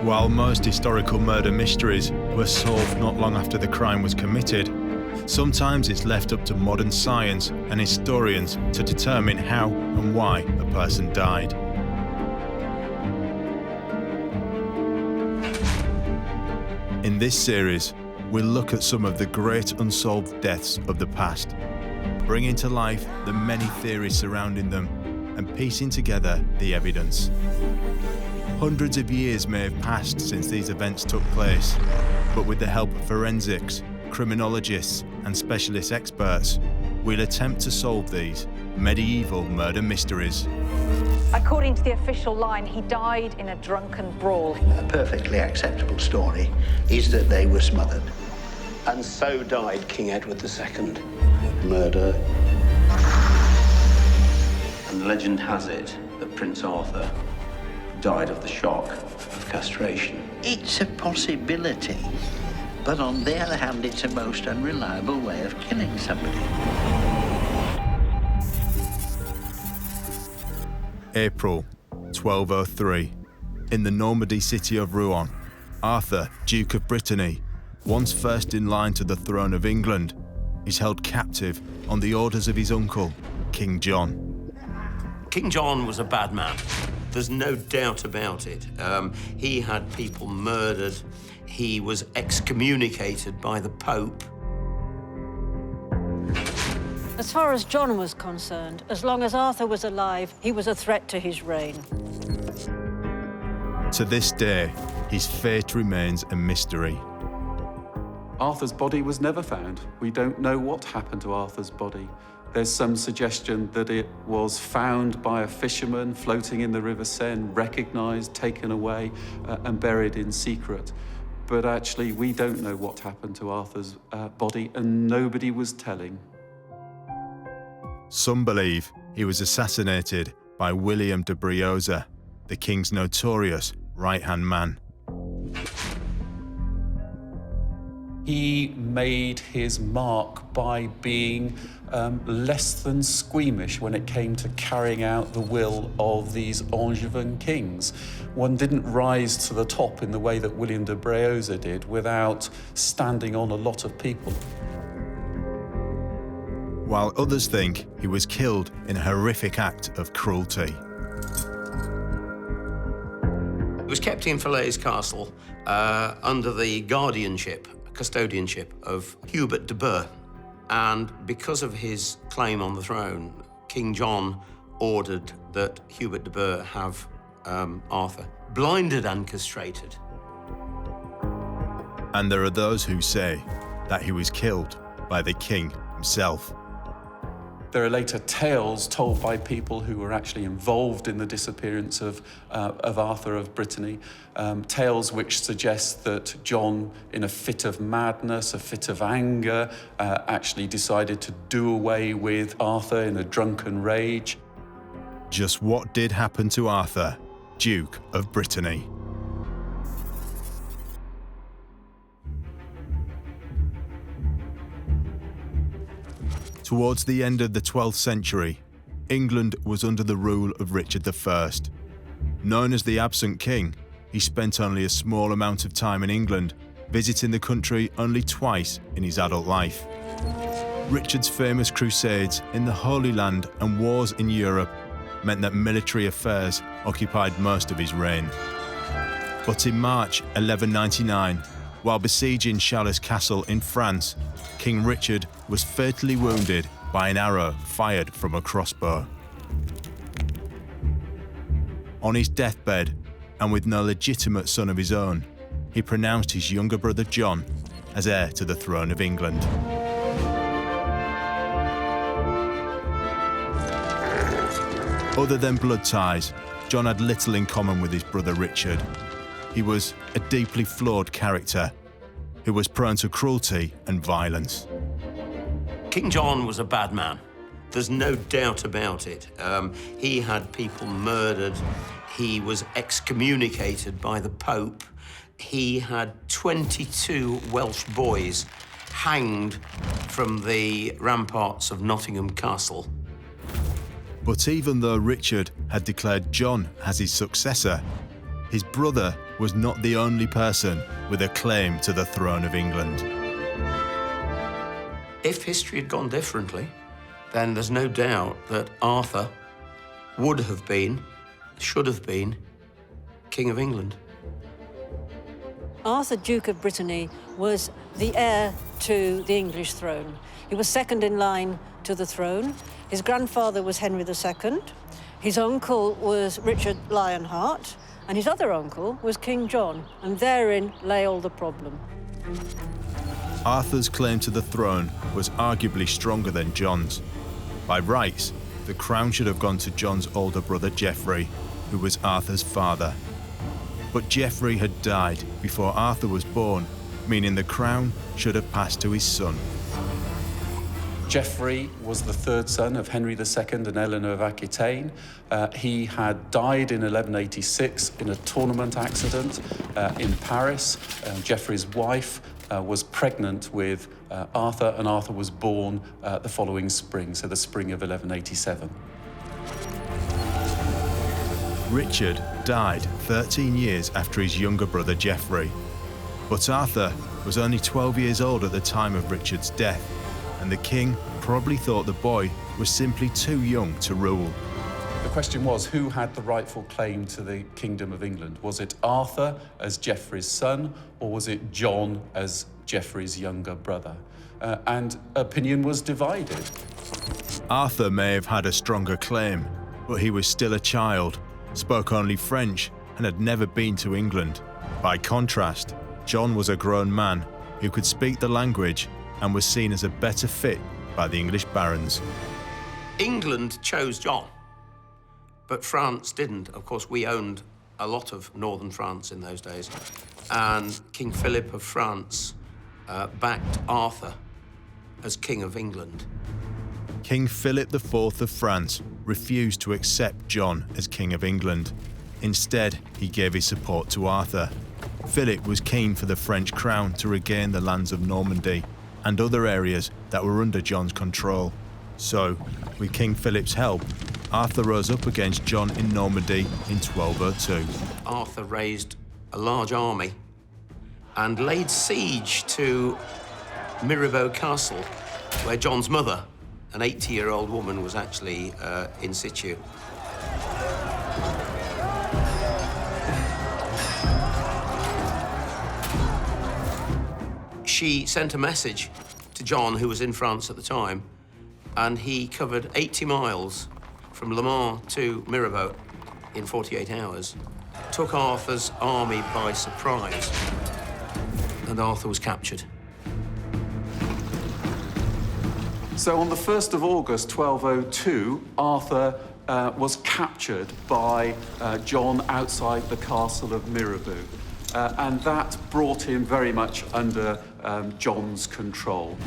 While most historical murder mysteries were solved not long after the crime was committed, sometimes it's left up to modern science and historians to determine how and why a person died. In this series, we'll look at some of the great unsolved deaths of the past, bringing to life the many theories surrounding them and piecing together the evidence. Hundreds of years may have passed since these events took place, but with the help of forensics, criminologists, and specialist experts, we'll attempt to solve these medieval murder mysteries. According to the official line, he died in a drunken brawl. A perfectly acceptable story is that they were smothered. And so died King Edward II. Murder. And legend has it that Prince Arthur died of the shock of castration. It's a possibility, but on the other hand, it's a most unreliable way of killing somebody. April 1203. In the Normandy city of Rouen, Arthur, Duke of Brittany, once first in line to the throne of England, is held captive on the orders of his uncle, King John. King John was a bad man. There's no doubt about it. He had people murdered. He was excommunicated by the Pope. As far as John was concerned, as long as Arthur was alive, he was a threat to his reign. To this day, his fate remains a mystery. Arthur's body was never found. We don't know what happened to Arthur's body. There's some suggestion that it was found by a fisherman floating in the River Seine, recognized, taken away, and buried in secret. But actually, we don't know what happened to Arthur's body, and nobody was telling. Some believe he was assassinated by William de Briouze, the king's notorious right-hand man. He made his mark by being less than squeamish when it came to carrying out the will of these Angevin kings. One didn't rise to the top in the way that William de Briouze did without standing on a lot of people. While others think he was killed in a horrific act of cruelty. He was kept in Falaise Castle under the custodianship of Hubert de Burgh. And because of his claim on the throne, King John ordered that Hubert de Burgh have Arthur blinded and castrated. And there are those who say that he was killed by the king himself. There are later tales told by people who were actually involved in the disappearance of Arthur of Brittany, tales which suggest that John, in a fit of madness, a fit of anger, actually decided to do away with Arthur in a drunken rage. Just what did happen to Arthur, Duke of Brittany? Towards the end of the 12th century, England was under the rule of Richard I. Known as the absent king, he spent only a small amount of time in England, visiting the country only twice in his adult life. Richard's famous crusades in the Holy Land and wars in Europe meant that military affairs occupied most of his reign. But in March 1199, while besieging Chalais Castle in France, King Richard was fatally wounded by an arrow fired from a crossbow. On his deathbed, and with no legitimate son of his own, he pronounced his younger brother John as heir to the throne of England. Other than blood ties, John had little in common with his brother Richard. He was a deeply flawed character who was prone to cruelty and violence. King John was a bad man. There's no doubt about it. He had people murdered. He was excommunicated by the Pope. He had 22 Welsh boys hanged from the ramparts of Nottingham Castle. But even though Richard had declared John as his successor, his brother was not the only person with a claim to the throne of England. If history had gone differently, then there's no doubt that Arthur would have been, should have been, King of England. Arthur, Duke of Brittany, was the heir to the English throne. He was second in line to the throne. His grandfather was Henry II. His uncle was Richard Lionheart, and his other uncle was King John, and therein lay all the problem. Arthur's claim to the throne was arguably stronger than John's. By rights, the crown should have gone to John's older brother Geoffrey, who was Arthur's father. But Geoffrey had died before Arthur was born, meaning the crown should have passed to his son. Geoffrey was the third son of Henry II and Eleanor of Aquitaine. He had died in 1186 in a tournament accident in Paris. Geoffrey's wife was pregnant with Arthur, and Arthur was born the following spring, so the spring of 1187. Richard died 13 years after his younger brother Geoffrey. But Arthur was only 12 years old at the time of Richard's death, and the king probably thought the boy was simply too young to rule. The question was, who had the rightful claim to the Kingdom of England? Was it Arthur as Geoffrey's son, or was it John as Geoffrey's younger brother? And opinion was divided. Arthur may have had a stronger claim, but he was still a child, spoke only French, and had never been to England. By contrast, John was a grown man who could speak the language and was seen as a better fit by the English barons. England chose John, but France didn't. Of course, we owned a lot of northern France in those days, and King Philip of France backed Arthur as King of England. King Philip IV of France refused to accept John as King of England. Instead, he gave his support to Arthur. Philip was keen for the French crown to regain the lands of Normandy and other areas that were under John's control. So, with King Philip's help, Arthur rose up against John in Normandy in 1202. Arthur raised a large army and laid siege to Mirabeau Castle, where John's mother, an 80-year-old woman, was actually in situ. She sent a message to John, who was in France at the time, and he covered 80 miles from Le Mans to Mirabeau in 48 hours, took Arthur's army by surprise, and Arthur was captured. So on the 1st of August, 1202, Arthur was captured by John outside the castle of Mirabeau. And that brought him very much under John's control.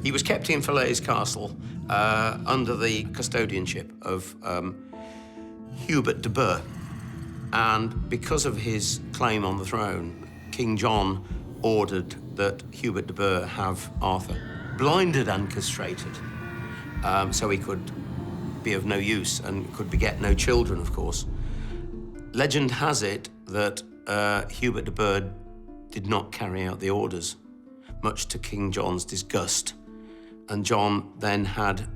He was kept in Falaise Castle under the custodianship of Hubert de Burgh. And because of his claim on the throne, King John ordered that Hubert de Burgh have Arthur blinded and castrated, so he could be of no use and could beget no children, of course. Legend has it that Hubert de Burgh did not carry out the orders, much to King John's disgust. And John then had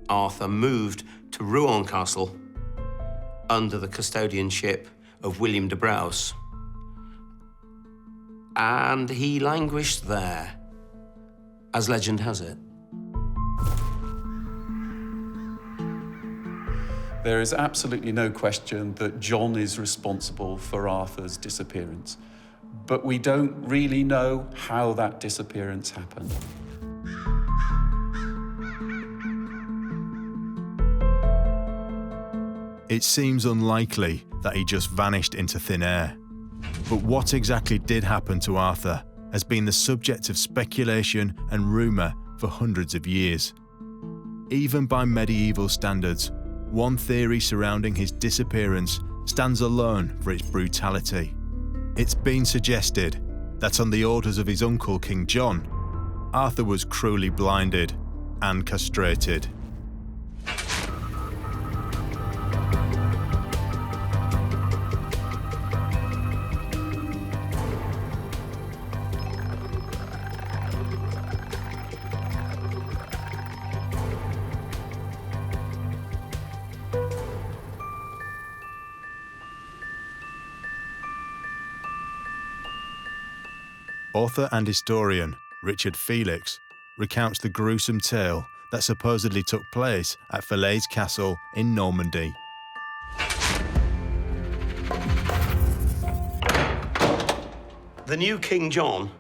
Arthur moved to Rouen Castle under the custodianship of William de Briouze. And he languished there, as legend has it. There is absolutely no question that John is responsible for Arthur's disappearance, but we don't really know how that disappearance happened. It seems unlikely that he just vanished into thin air. But what exactly did happen to Arthur has been the subject of speculation and rumour for hundreds of years. Even by medieval standards, one theory surrounding his disappearance stands alone for its brutality. It's been suggested that on the orders of his uncle King John, Arthur was cruelly blinded and castrated. Author and historian Richard Felix recounts the gruesome tale that supposedly took place at Falaise Castle in Normandy. The new King John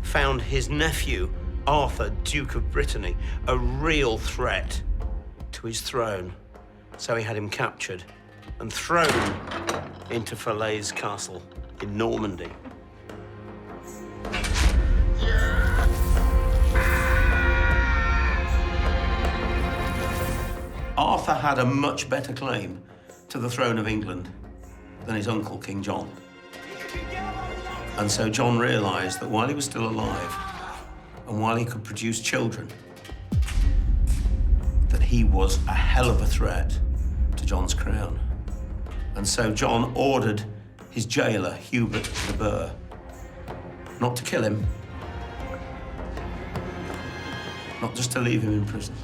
found his nephew, Arthur, Duke of Brittany, a real threat to his throne. So he had him captured and thrown into Falaise Castle in Normandy. Arthur had a much better claim to the throne of England than his uncle, King John. And so John realized that while he was still alive and while he could produce children, that he was a hell of a threat to John's crown. And so John ordered his jailer, Hubert de Burgh, not to kill him, not just to leave him in prison,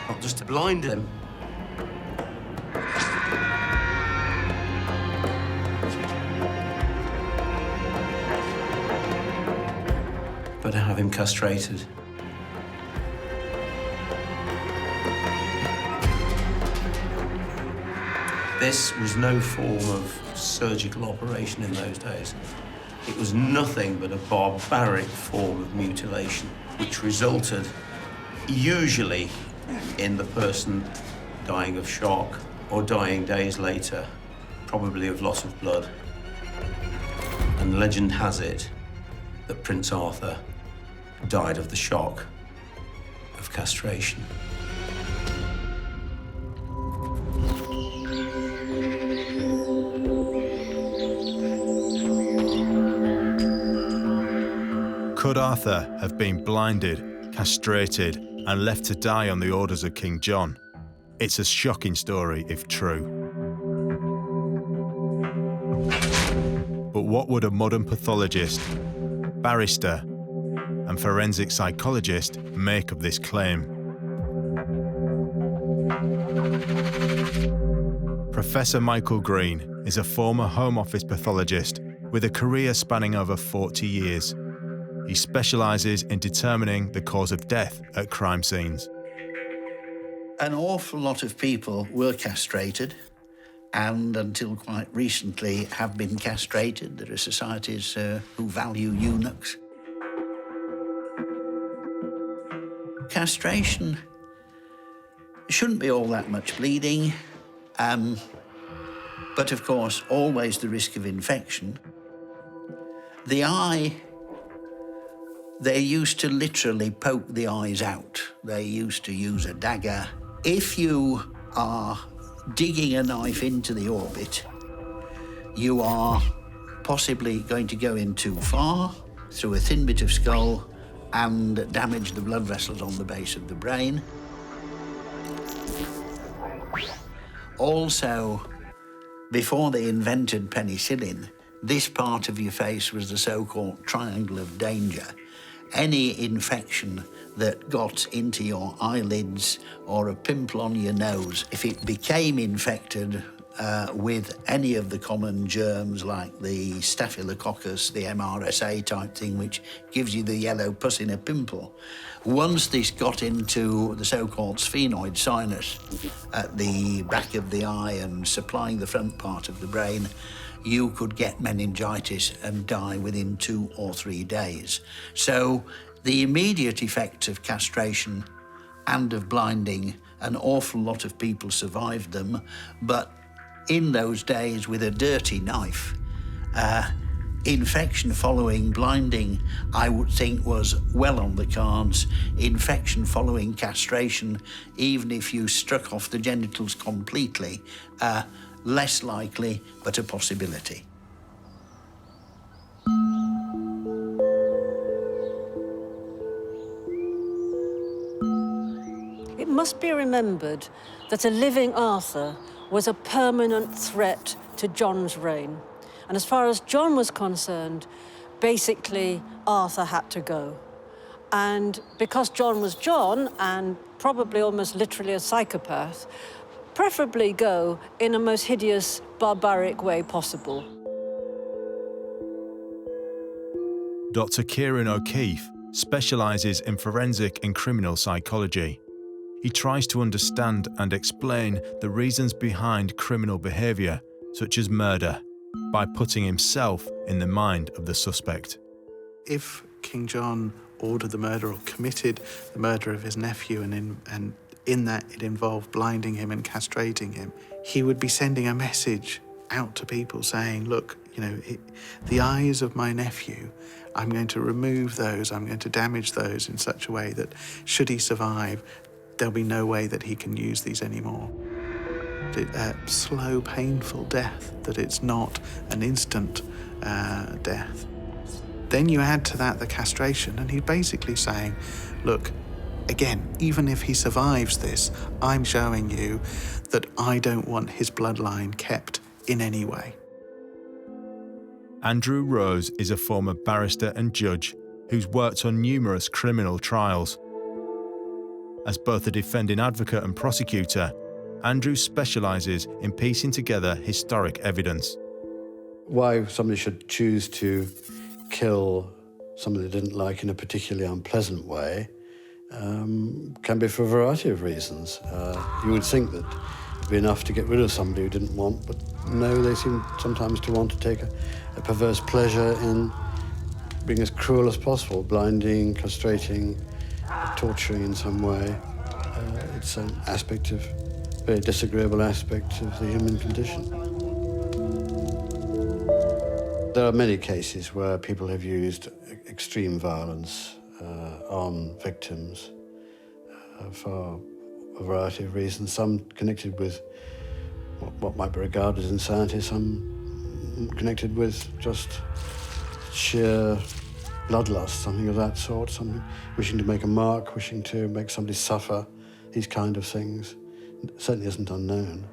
not just to blind him, but to have him castrated. This was no form of surgical operation in those days. It was nothing but a barbaric form of mutilation, which resulted usually in the person dying of shock or dying days later, probably of loss of blood. And legend has it that Prince Arthur died of the shock of castration. Could Arthur have been blinded, castrated, and left to die on the orders of King John? It's a shocking story if true. But what would a modern pathologist, barrister, and forensic psychologist make of this claim? Professor Michael Green is a former Home Office pathologist with a career spanning over 40 years. He specialises in determining the cause of death at crime scenes. An awful lot of people were castrated, and until quite recently have been castrated. There are societies who value eunuchs. Castration shouldn't be all that much bleeding, but of course always the risk of infection. The eye, they used to literally poke the eyes out. They used to use a dagger. If you are digging a knife into the orbit, you are possibly going to go in too far through a thin bit of skull and damage the blood vessels on the base of the brain. Also, before they invented penicillin, this part of your face was the so-called triangle of danger. Any infection that got into your eyelids or a pimple on your nose, if it became infected with any of the common germs like the staphylococcus, the MRSA type thing, which gives you the yellow pus in a pimple, once this got into the so-called sphenoid sinus at the back of the eye and supplying the front part of the brain, you could get meningitis and die within 2 or 3 days. So the immediate effects of castration and of blinding, an awful lot of people survived them, but in those days with a dirty knife, infection following blinding, I would think, was well on the cards. Infection following castration, even if you struck off the genitals completely, less likely, but a possibility. It must be remembered that a living Arthur was a permanent threat to John's reign. And as far as John was concerned, basically, Arthur had to go. And because John was John, and probably almost literally a psychopath, preferably go in a most hideous, barbaric way possible. Dr. Kieran O'Keefe specialises in forensic and criminal psychology. He tries to understand and explain the reasons behind criminal behaviour, such as murder, by putting himself in the mind of the suspect. If King John ordered the murder or committed the murder of his nephew, and in that it involved blinding him and castrating him, he would be sending a message out to people saying, look, you know, the eyes of my nephew, I'm going to remove those, I'm going to damage those in such a way that should he survive, there'll be no way that he can use these anymore. A slow, painful death, that it's not an instant death. Then you add to that the castration, and he's basically saying, look, again, even if he survives this, I'm showing you that I don't want his bloodline kept in any way. Andrew Rose is a former barrister and judge who's worked on numerous criminal trials. As both a defending advocate and prosecutor, Andrew specialises in piecing together historic evidence. Why somebody should choose to kill somebody they didn't like in a particularly unpleasant way can be for a variety of reasons. You would think that it'd be enough to get rid of somebody who didn't want, but no, they seem sometimes to want to take a perverse pleasure in being as cruel as possible, blinding, castrating, torturing in some way. It's an aspect of, very disagreeable aspect of the human condition. There are many cases where people have used extreme violence on victims for a variety of reasons, some connected with what might be regarded as insanity, some connected with just sheer bloodlust, something of that sort, something wishing to make a mark, wishing to make somebody suffer, these kind of things. It certainly isn't unknown.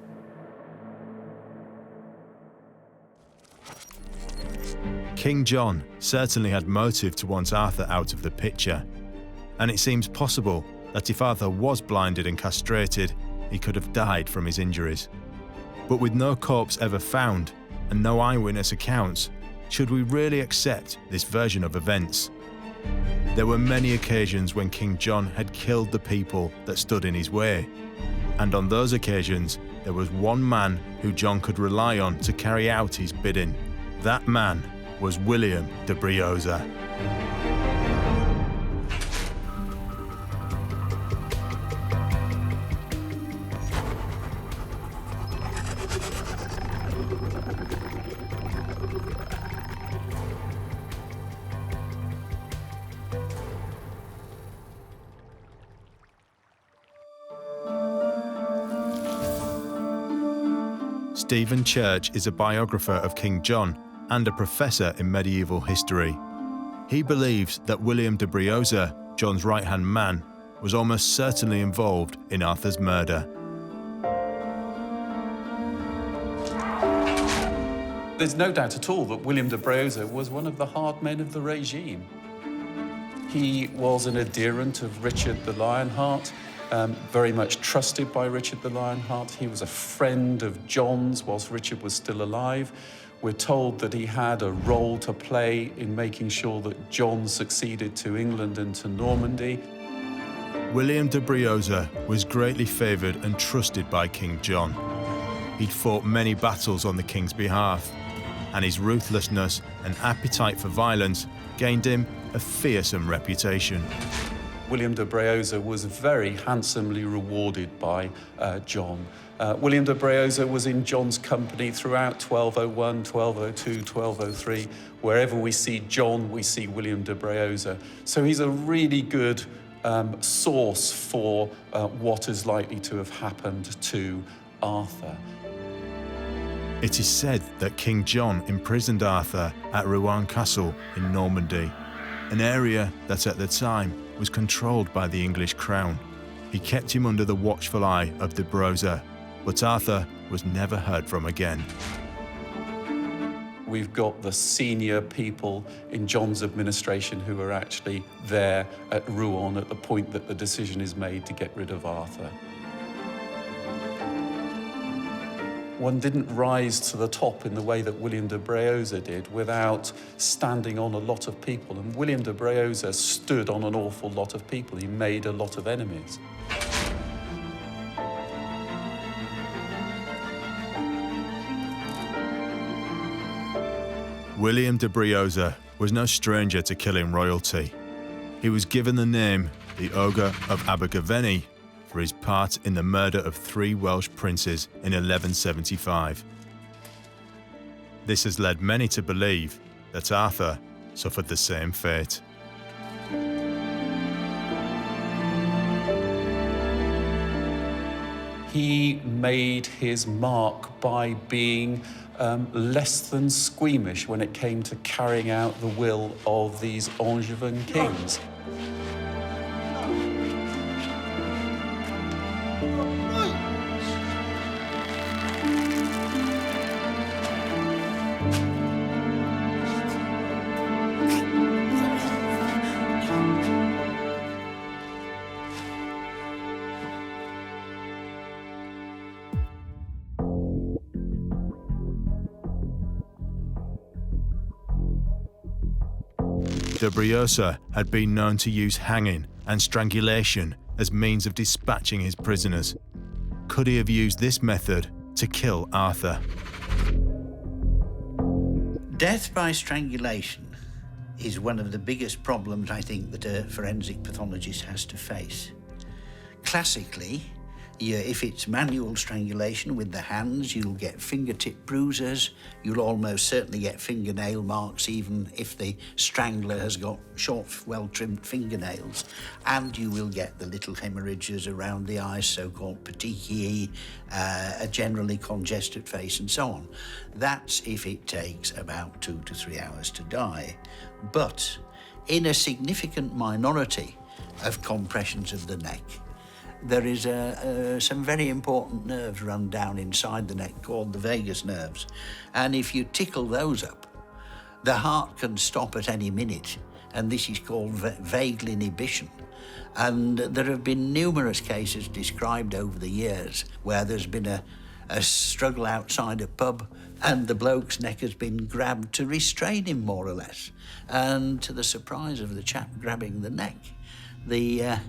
King John certainly had motive to want Arthur out of the picture, and it seems possible that if Arthur was blinded and castrated, he could have died from his injuries. But with no corpse ever found and no eyewitness accounts, should we really accept this version of events? There were many occasions when King John had killed the people that stood in his way, and on those occasions there was one man who John could rely on to carry out his bidding. That man was William de Briouze. Stephen Church is a biographer of King John and a professor in medieval history. He believes that William de Briouze, John's right-hand man, was almost certainly involved in Arthur's murder. There's no doubt at all that William de Briouze was one of the hard men of the regime. He was an adherent of Richard the Lionheart, very much trusted by Richard the Lionheart. He was a friend of John's whilst Richard was still alive. We're told that he had a role to play in making sure that John succeeded to England and to Normandy. William de Briouze was greatly favoured and trusted by King John. He'd fought many battles on the king's behalf, and his ruthlessness and appetite for violence gained him a fearsome reputation. William de Briouze was very handsomely rewarded by John. William de Briouze was in John's company throughout 1201, 1202, 1203. Wherever we see John, we see William de Briouze. So he's a really good source for what is likely to have happened to Arthur. It is said that King John imprisoned Arthur at Rouen Castle in Normandy, an area that at the time was controlled by the English crown. He kept him under the watchful eye of de Briouze, but Arthur was never heard from again. We've got the senior people in John's administration who are actually there at Rouen at the point that the decision is made to get rid of Arthur. One didn't rise to the top in the way that William de Briouze did without standing on a lot of people. And William de Briouze stood on an awful lot of people. He made a lot of enemies. William de Briouze was no stranger to killing royalty. He was given the name the Ogre of Abergavenny for his part in the murder of 3 Welsh princes in 1175. This has led many to believe that Arthur suffered the same fate. He made his mark by being less than squeamish when it came to carrying out the will of these Angevin kings. De Briouze had been known to use hanging and strangulation as means of dispatching his prisoners. Could he have used this method to kill Arthur? Death by strangulation is one of the biggest problems, I think, that a forensic pathologist has to face. Classically, if it's manual strangulation with the hands, you'll get fingertip bruises. You'll almost certainly get fingernail marks, even if the strangler has got short, well-trimmed fingernails. And you will get the little hemorrhages around the eyes, so-called petechiae, a generally congested face, and so on. That's if it takes about 2 to 3 hours to die. But in a significant minority of compressions of the neck, there is some very important nerves run down inside the neck called the vagus nerves. And if you tickle those up, the heart can stop at any minute. And this is called vagal inhibition. And there have been numerous cases described over the years where there's been a struggle outside a pub and the bloke's neck has been grabbed to restrain him, more or less. And to the surprise of the chap grabbing the neck, the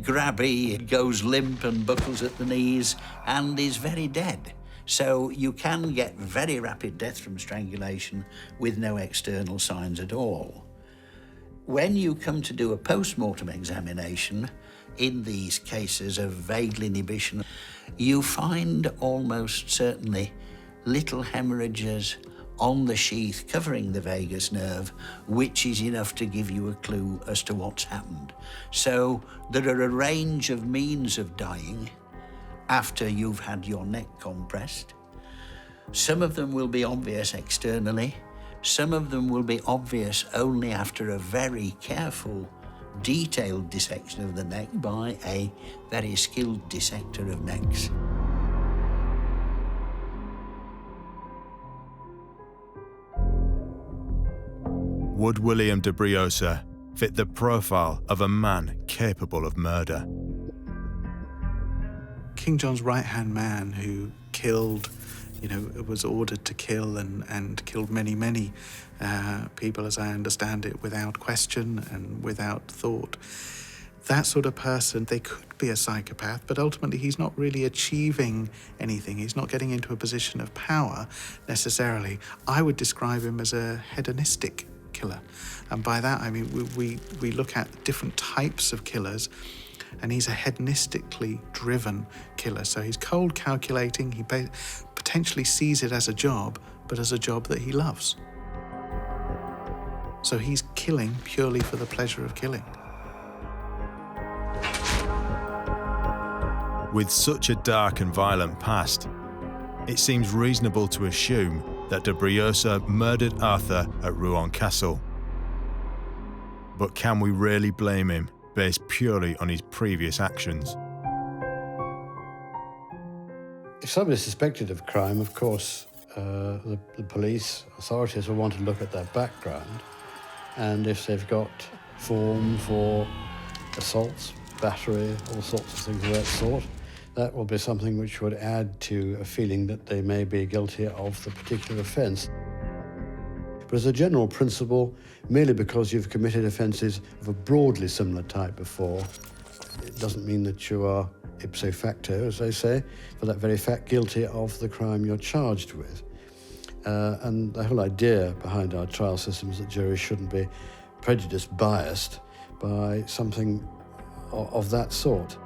grabby goes limp and buckles at the knees and is very dead. So you can get very rapid death from strangulation with no external signs at all. When you come to do a post-mortem examination, in these cases of vagal inhibition, you find almost certainly little hemorrhages on the sheath covering the vagus nerve, which is enough to give you a clue as to what's happened. So there are a range of means of dying after you've had your neck compressed. Some of them will be obvious externally. Some of them will be obvious only after a very careful, detailed dissection of the neck by a very skilled dissector of necks. Would William de Briouze fit the profile of a man capable of murder? King John's right-hand man who killed, was ordered to kill and killed many people, as I understand it, without question and without thought. That sort of person, they could be a psychopath, but ultimately he's not really achieving anything. He's not getting into a position of power necessarily. I would describe him as a hedonistic killer. And by that, I mean, we look at different types of killers, and he's a hedonistically driven killer. So he's cold calculating, he potentially sees it as a job, but as a job that he loves. So he's killing purely for the pleasure of killing. With such a dark and violent past, it seems reasonable to assume that de Briouze murdered Arthur at Rouen Castle. But can we really blame him based purely on his previous actions? If somebody's suspected of crime, of course, the police authorities will want to look at their background, and if they've got form for assaults, battery, all sorts of things of that sort, that will be something which would add to a feeling that they may be guilty of the particular offence. But as a general principle, merely because you've committed offences of a broadly similar type before, it doesn't mean that you are ipso facto, as they say, for that very fact, guilty of the crime you're charged with. And the whole idea behind our trial system is that juries shouldn't be prejudiced, biased by something of that sort.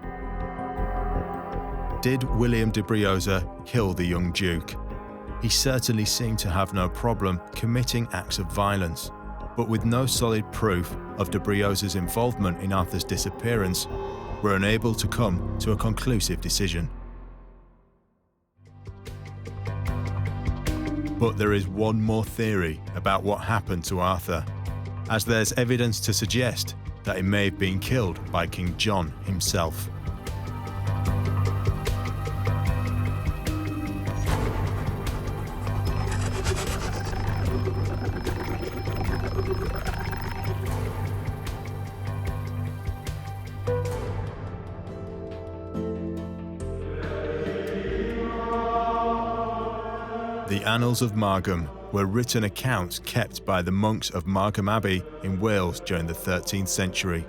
Did William de Briouze kill the young Duke? He certainly seemed to have no problem committing acts of violence, but with no solid proof of de Briouze's involvement in Arthur's disappearance, we're unable to come to a conclusive decision. But there is one more theory about what happened to Arthur, as there's evidence to suggest that he may have been killed by King John himself. The Annals of Margam were written accounts kept by the monks of Margam Abbey in Wales during the 13th century.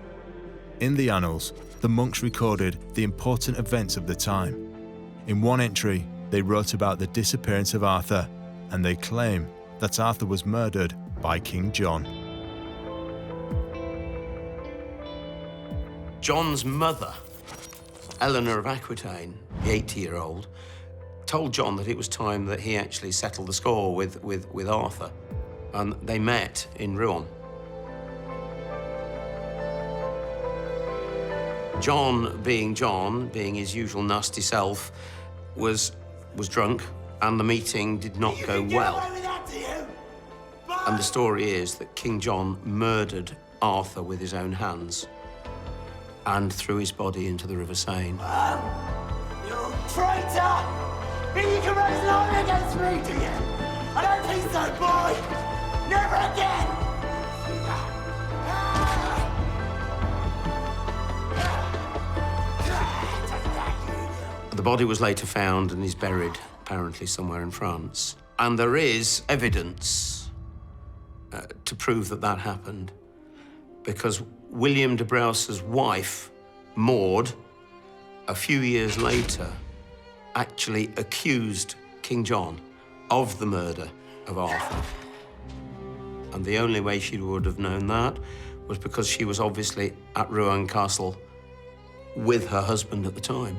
In the annals, the monks recorded the important events of the time. In one entry, they wrote about the disappearance of Arthur, and they claim that Arthur was murdered by King John. John's mother, Eleanor of Aquitaine, the 80-year-old, told John that it was time that he actually settled the score with Arthur, and they met in Rouen. John, being his usual nasty self, was drunk, and the meeting did not go well. And the story is that King John murdered Arthur with his own hands and threw his body into the River Seine. You traitor! Think you can raise an army against me, do you? I don't think so, boy! Never again! The body was later found and is buried, apparently, somewhere in France. And there is evidence to prove that that happened, because William de Briouze's wife, Maud, a few years later, actually accused King John of the murder of Arthur. And the only way she would have known that was because she was obviously at Rouen Castle with her husband at the time.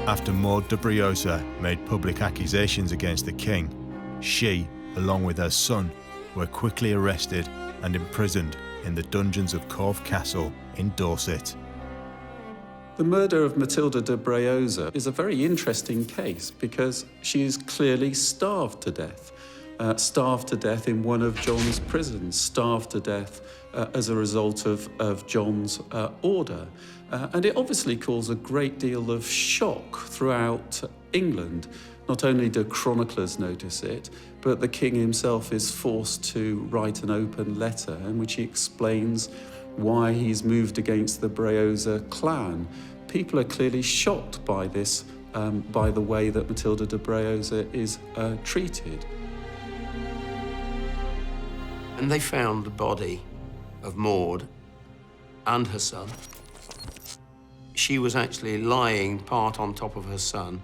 After Maud de Briouze made public accusations against the king, she, along with her son, were quickly arrested and imprisoned in the dungeons of Corfe Castle in Dorset. The murder of Matilda de Briouze is a very interesting case because she is clearly starved to death. Starved to death in one of John's prisons, starved to death as a result of John's order. And it obviously caused a great deal of shock throughout England. Not only do chroniclers notice it, but the king himself is forced to write an open letter in which he explains why he's moved against the Briouze clan. People are clearly shocked by this, by the way that Matilda de Briouze is treated. And they found the body of Maud and her son. She was actually lying part on top of her son,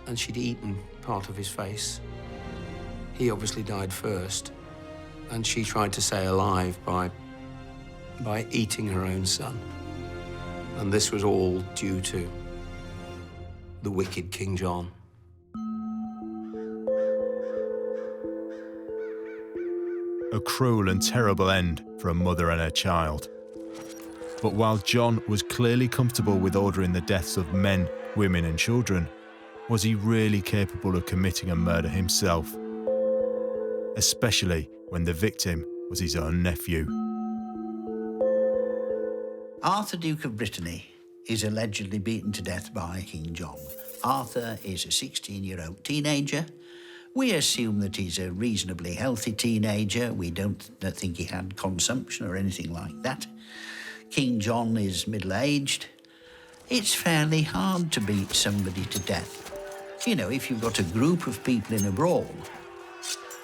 and she'd eaten part of his face. He obviously died first, and she tried to stay alive by eating her own son. And this was all due to the wicked King John. A cruel and terrible end for a mother and her child. But while John was clearly comfortable with ordering the deaths of men, women and children, was he really capable of committing a murder himself? Especially when the victim was his own nephew. Arthur, Duke of Brittany, is allegedly beaten to death by King John. Arthur is a 16-year-old teenager. We assume that he's a reasonably healthy teenager. We don't think he had consumption or anything like that. King John is middle-aged. It's fairly hard to beat somebody to death. You know, if you've got a group of people in a brawl,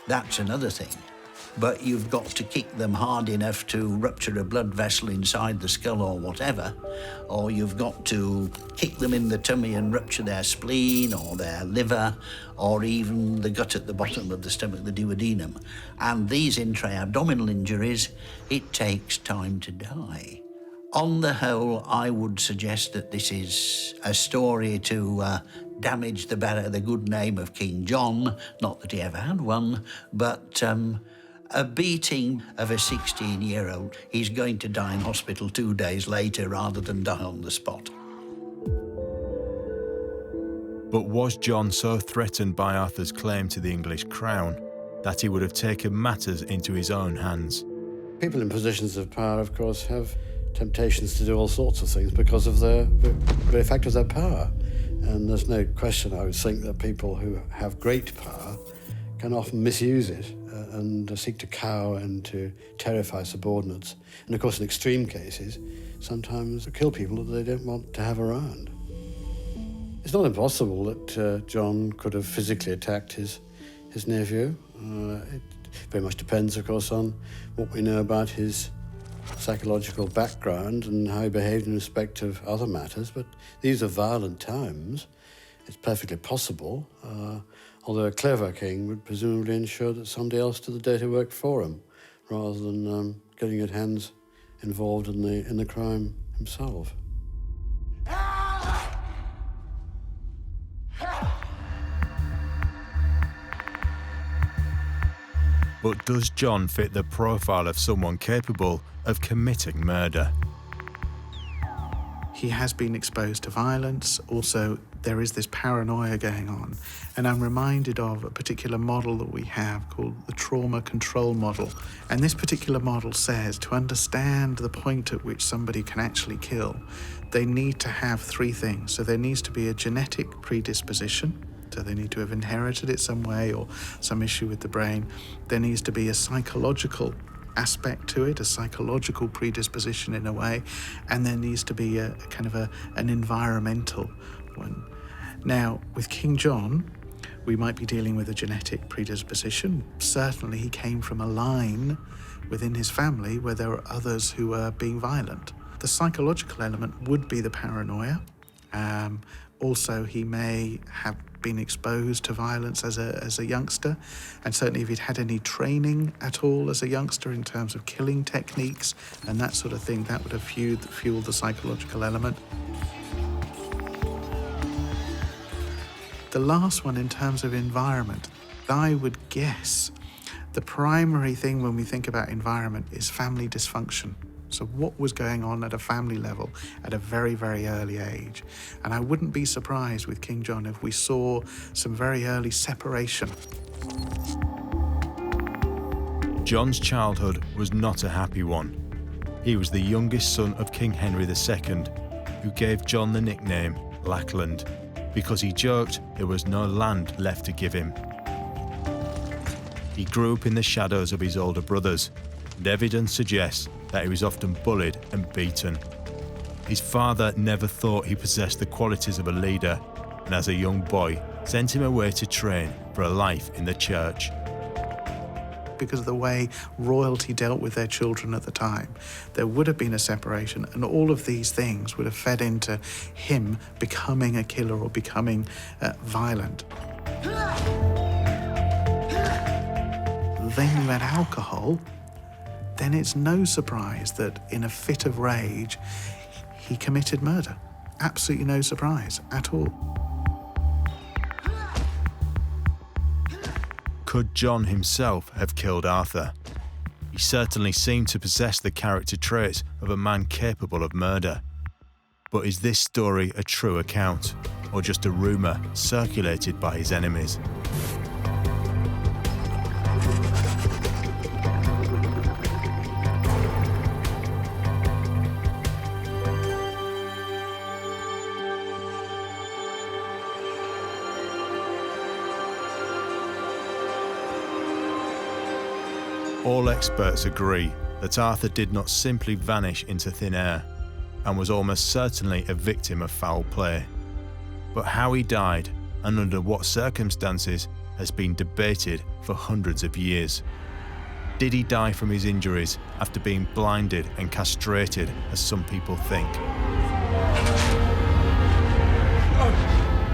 that's another thing. But you've got to kick them hard enough to rupture a blood vessel inside the skull or whatever, or you've got to kick them in the tummy and rupture their spleen or their liver, or even the gut at the bottom of the stomach, the duodenum. And these intra-abdominal injuries, it takes time to die. On the whole, I would suggest that this is a story to damage the good name of King John, not that he ever had one, but a beating of a 16-year-old. He's going to die in hospital 2 days later rather than die on the spot. But was John so threatened by Arthur's claim to the English crown that he would have taken matters into his own hands? People in positions of power, of course, have temptations to do all sorts of things because of the very fact of their power. And there's no question, I would think, that people who have great power can often misuse it and seek to cow and to terrify subordinates. And of course, in extreme cases, sometimes kill people that they don't want to have around. It's not impossible that John could have physically attacked his nephew. It very much depends, of course, on what we know about his psychological background and how he behaved in respect of other matters. But these are violent times. It's perfectly possible. Although a clever king would presumably ensure that somebody else did the dirty work for him, rather than getting his hands involved in the crime himself. But does John fit the profile of someone capable of committing murder? He has been exposed to violence. Also, there is this paranoia going on. And I'm reminded of a particular model that we have called the trauma control model. And this particular model says to understand the point at which somebody can actually kill, they need to have 3 things. So there needs to be a genetic predisposition. So they need to have inherited it some way or some issue with the brain. There needs to be a psychological aspect to it, a psychological predisposition in a way, and there needs to be a kind of an environmental one. Now, with King John, we might be dealing with a genetic predisposition. Certainly he came from a line within his family where there were others who were being violent. The psychological element would be the paranoia. Also, he may have been exposed to violence as a youngster, and certainly if he'd had any training at all as a youngster in terms of killing techniques and that sort of thing, that would have fueled the psychological element. The last one, in terms of environment, I would guess the primary thing when we think about environment is family dysfunction. So what was going on at a family level at a very, very early age? And I wouldn't be surprised with King John if we saw some very early separation. John's childhood was not a happy one. He was the youngest son of King Henry II, who gave John the nickname Lackland, because he joked there was no land left to give him. He grew up in the shadows of his older brothers, and evidence suggests that he was often bullied and beaten. His father never thought he possessed the qualities of a leader, and as a young boy, sent him away to train for a life in the church. Because of the way royalty dealt with their children at the time, there would have been a separation, and all of these things would have fed into him becoming a killer or becoming violent. Then you add alcohol, then it's no surprise that in a fit of rage, he committed murder. Absolutely no surprise at all. Could John himself have killed Arthur? He certainly seemed to possess the character traits of a man capable of murder. But is this story a true account, or just a rumour circulated by his enemies? All experts agree that Arthur did not simply vanish into thin air. and was almost certainly a victim of foul play. But how he died and under what circumstances has been debated for hundreds of years. Did he die from his injuries after being blinded and castrated, as some people think?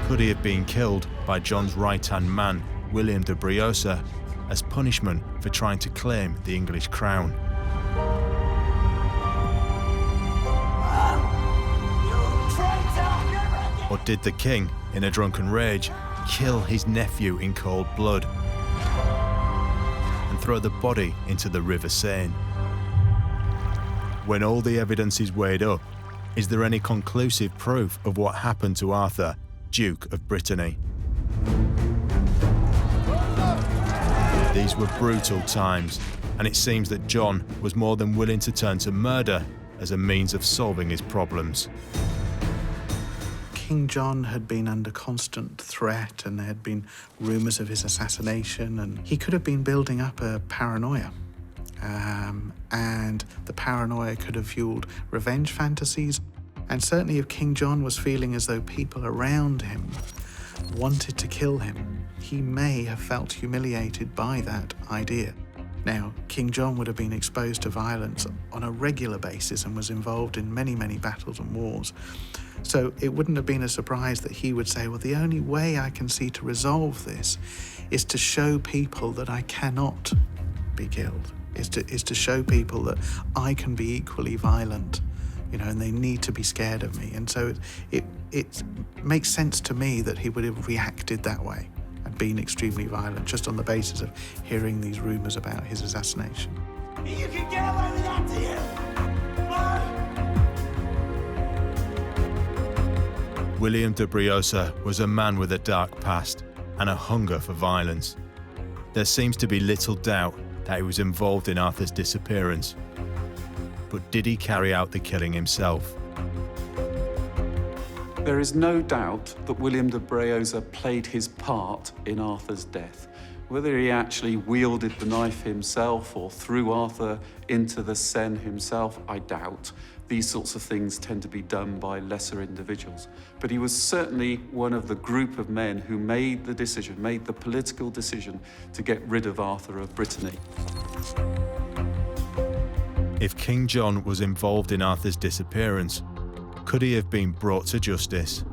Could he have been killed by John's right-hand man, William de Briouze, as punishment for trying to claim the English crown? Or did the king, in a drunken rage, kill his nephew in cold blood and throw the body into the River Seine? When all the evidence is weighed up, is there any conclusive proof of what happened to Arthur, Duke of Brittany? These were brutal times, and it seems that John was more than willing to turn to murder as a means of solving his problems. King John had been under constant threat, and there had been rumours of his assassination, and he could have been building up a paranoia. And the paranoia could have fueled revenge fantasies. And certainly if King John was feeling as though people around him wanted to kill him, he may have felt humiliated by that idea. Now, King John would have been exposed to violence on a regular basis and was involved in many, many battles and wars. So it wouldn't have been a surprise that he would say, well, the only way I can see to resolve this is to show people that I cannot be killed, is to show people that I can be equally violent, you know, and they need to be scared of me. And so it makes sense to me that he would have reacted that way and been extremely violent just on the basis of hearing these rumours about his assassination. You can get away with that to you! William de Briouze was a man with a dark past and a hunger for violence. There seems to be little doubt that he was involved in Arthur's disappearance. But did he carry out the killing himself? There is no doubt that William de Briouze played his part in Arthur's death. Whether he actually wielded the knife himself or threw Arthur into the Seine himself, I doubt. These sorts of things tend to be done by lesser individuals. But he was certainly one of the group of men who made the decision, made the political decision to get rid of Arthur of Brittany. If King John was involved in Arthur's disappearance, could he have been brought to justice?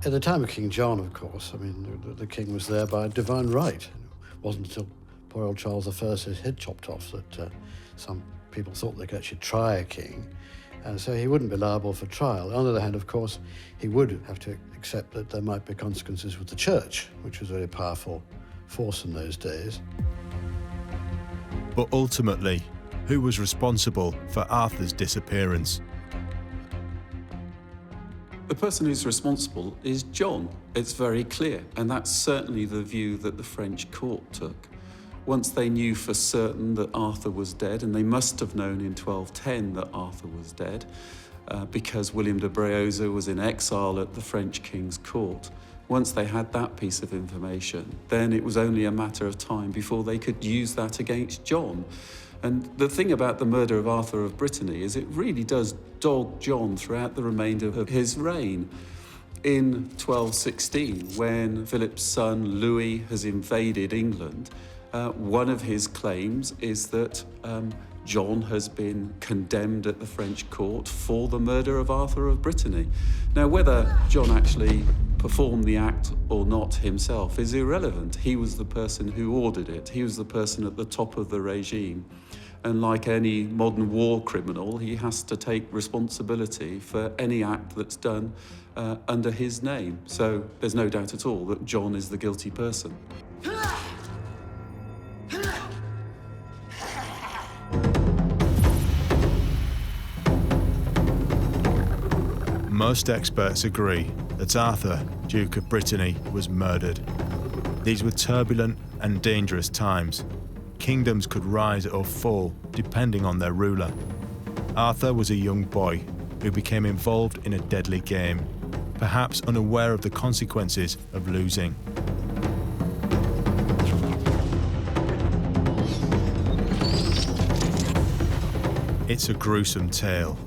At the time of King John, of course, I mean, the king was there by divine right. It wasn't until poor old Charles I had his head chopped off that some people thought they could actually try a king, and so he wouldn't be liable for trial. On the other hand, of course, he would have to accept that there might be consequences with the church, which was a very powerful force in those days. But ultimately, who was responsible for Arthur's disappearance? The person who's responsible is John. It's very clear, and that's certainly the view that the French court took. Once they knew for certain that Arthur was dead, and they must have known in 1210 that Arthur was dead, because William de Briouze was in exile at the French king's court. Once they had that piece of information, then it was only a matter of time before they could use that against John. And the thing about the murder of Arthur of Brittany is it really does dog John throughout the remainder of his reign. In 1216, when Philip's son Louis has invaded England, one of his claims is that John has been condemned at the French court for the murder of Arthur of Brittany. Now, whether John actually performed the act or not himself is irrelevant. He was the person who ordered it. He was the person at the top of the regime. And like any modern war criminal, he has to take responsibility for any act that's done under his name. So there's no doubt at all that John is the guilty person. Most experts agree that Arthur, Duke of Brittany, was murdered. These were turbulent and dangerous times. Kingdoms could rise or fall depending on their ruler. Arthur was a young boy who became involved in a deadly game, perhaps unaware of the consequences of losing. It's a gruesome tale,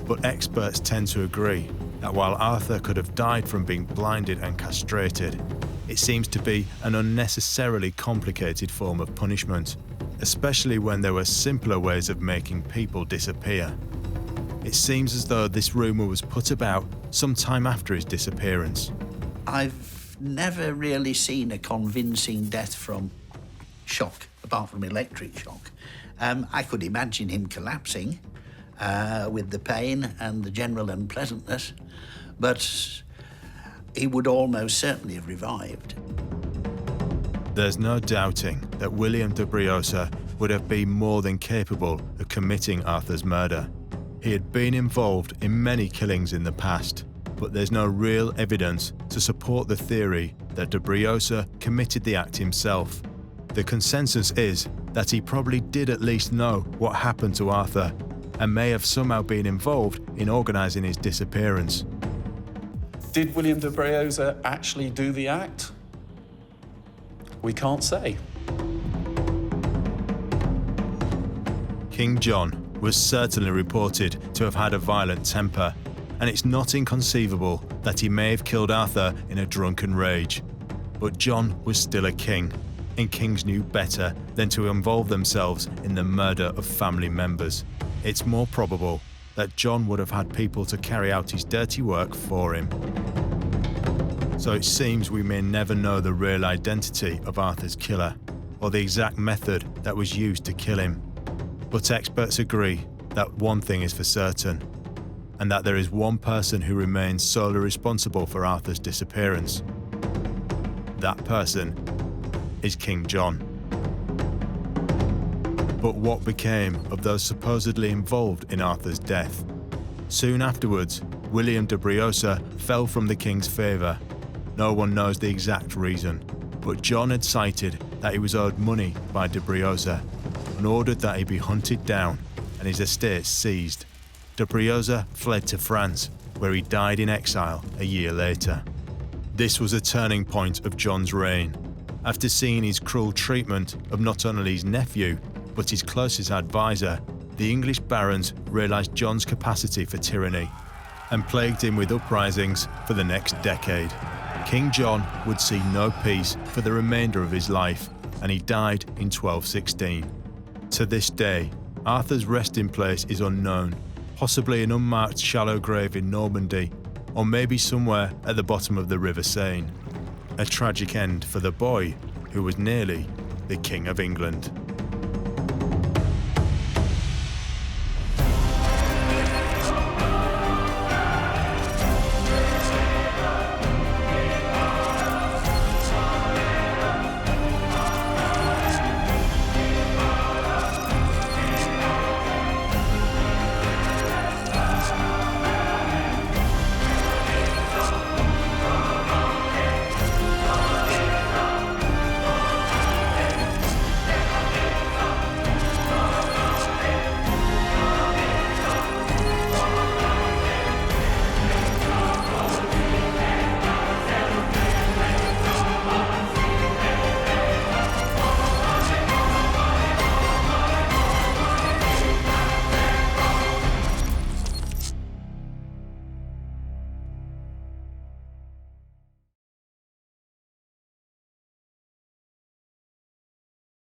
But experts tend to agree that while Arthur could have died from being blinded and castrated, it seems to be an unnecessarily complicated form of punishment, especially when there were simpler ways of making people disappear. It seems as though this rumour was put about some time after his disappearance. I've never really seen a convincing death from shock, apart from electric shock. I could imagine him collapsing with the pain and the general unpleasantness, but he would almost certainly have revived. There's no doubting that William de Briouze would have been more than capable of committing Arthur's murder. He had been involved in many killings in the past, but there's no real evidence to support the theory that de Briouze committed the act himself. The consensus is that he probably did at least know what happened to Arthur and may have somehow been involved in organising his disappearance. Did William de Briouze actually do the act? We can't say. King John was certainly reported to have had a violent temper, and it's not inconceivable that he may have killed Arthur in a drunken rage. But John was still a king, and kings knew better than to involve themselves in the murder of family members. It's more probable that John would have had people to carry out his dirty work for him. So it seems we may never know the real identity of Arthur's killer, or the exact method that was used to kill him. But experts agree that one thing is for certain, and that there is one person who remains solely responsible for Arthur's disappearance. That person is King John. But what became of those supposedly involved in Arthur's death? Soon afterwards, William de Briouze fell from the king's favour. No one knows the exact reason, but John had cited that he was owed money by de Briouze and ordered that he be hunted down and his estate seized. De Briouze fled to France, where he died in exile a year later. This was a turning point of John's reign. After seeing his cruel treatment of not only his nephew, but his closest advisor, the English barons realised John's capacity for tyranny and plagued him with uprisings for the next decade. King John would see no peace for the remainder of his life, and he died in 1216. To this day, Arthur's resting place is unknown, possibly an unmarked shallow grave in Normandy, or maybe somewhere at the bottom of the River Seine. A tragic end for the boy who was nearly the King of England.